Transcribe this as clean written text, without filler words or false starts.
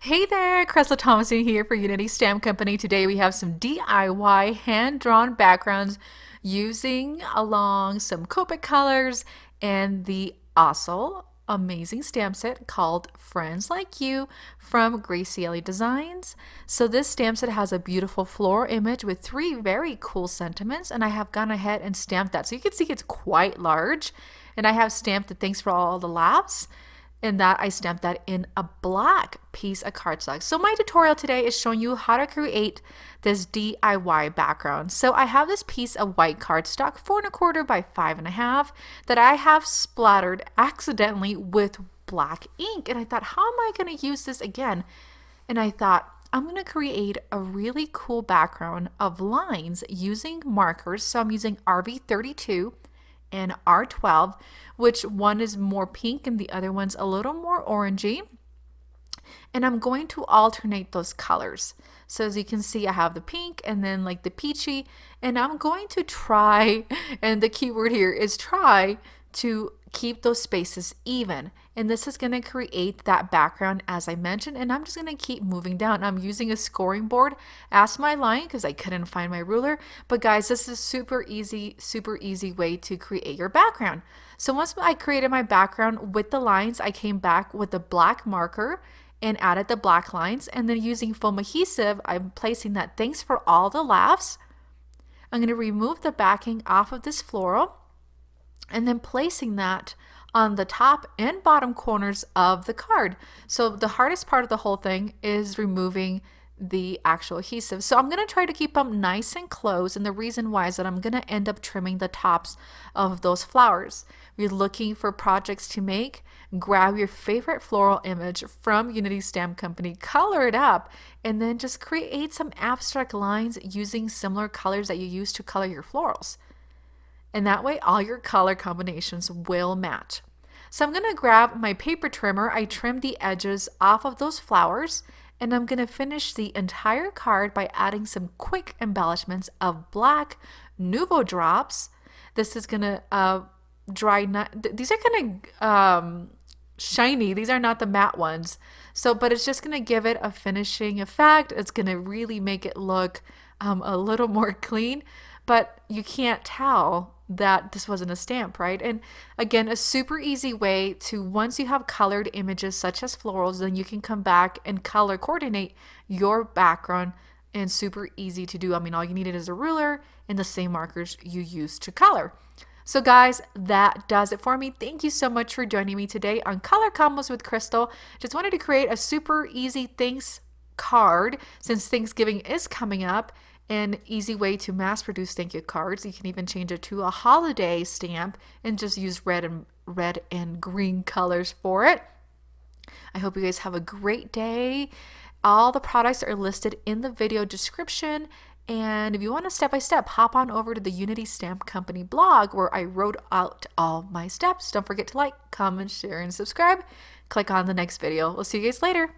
Hey there, Crystal Thomason here for Unity Stamp Company. Today we have some DIY hand-drawn backgrounds using along some Copic colors and the also amazing stamp set called Friends Like You from Gracie Designs. So this stamp set has a beautiful floral image with three very cool sentiments, and I have gone ahead and stamped that. So you can see it's quite large, and I have stamped the thanks for all the laughs, and that I stamped that in a black piece of cardstock. So my tutorial today is showing you how to create this DIY background. So I have this piece of white cardstock, 4¼ by 5½, that I have splattered accidentally with black ink. And I thought, how am I going to use this again? And I thought, I'm going to create a really cool background of lines using markers. So I'm using RV32 and R12, which one is more pink and the other one's a little more orangey. And I'm going to alternate those colors. So as you can see, I have the pink and then like the peachy, and I'm going to try, and the key word here is try, to keep those spaces even. And this is going to create that background as I mentioned, and I'm just going to keep moving down. I'm using a scoring board as my line because I couldn't find my ruler. But guys, this is super easy way to create your background. So once I created my background with the lines, I came back with a black marker and added the black lines, and then using foam adhesive, I'm placing that thanks for all the laughs. I'm going to remove the backing off of this floral and then placing that on the top and bottom corners of the card. So the hardest part of the whole thing is removing the actual adhesive. So I'm going to try to keep them nice and close, and the reason why is that I'm going to end up trimming the tops of those flowers. If you're looking for projects to make, grab your favorite floral image from Unity Stamp Company, color it up, and then just create some abstract lines using similar colors that you use to color your florals. And that way all your color combinations will match. So I'm going to grab my paper trimmer. I trimmed the edges off of those flowers, and I'm going to finish the entire card by adding some quick embellishments of black Nuvo drops. This is going to dry, these are kind of shiny. These are not the matte ones. So, but it's just going to give it a finishing effect. It's going to really make it look a little more clean, but you can't tell that this wasn't a stamp, right? And again, a super easy way to, once you have colored images such as florals, then you can come back and color coordinate your background, and super easy to do. I mean, all you needed is a ruler and the same markers you used to color. So guys, that does it for me. Thank you so much for joining me today on Color Combos with Crystal. Just wanted to create a super easy thanks card since Thanksgiving is coming up. An easy way to mass produce thank you cards. You can even change it to a holiday stamp and just use red and green colors for it. I hope you guys have a great day. All the products are listed in the video description. And if you want a step-by-step, hop on over to the Unity Stamp Company blog where I wrote out all my steps. Don't forget to like, comment, share, and subscribe. Click on the next video. We'll see you guys later.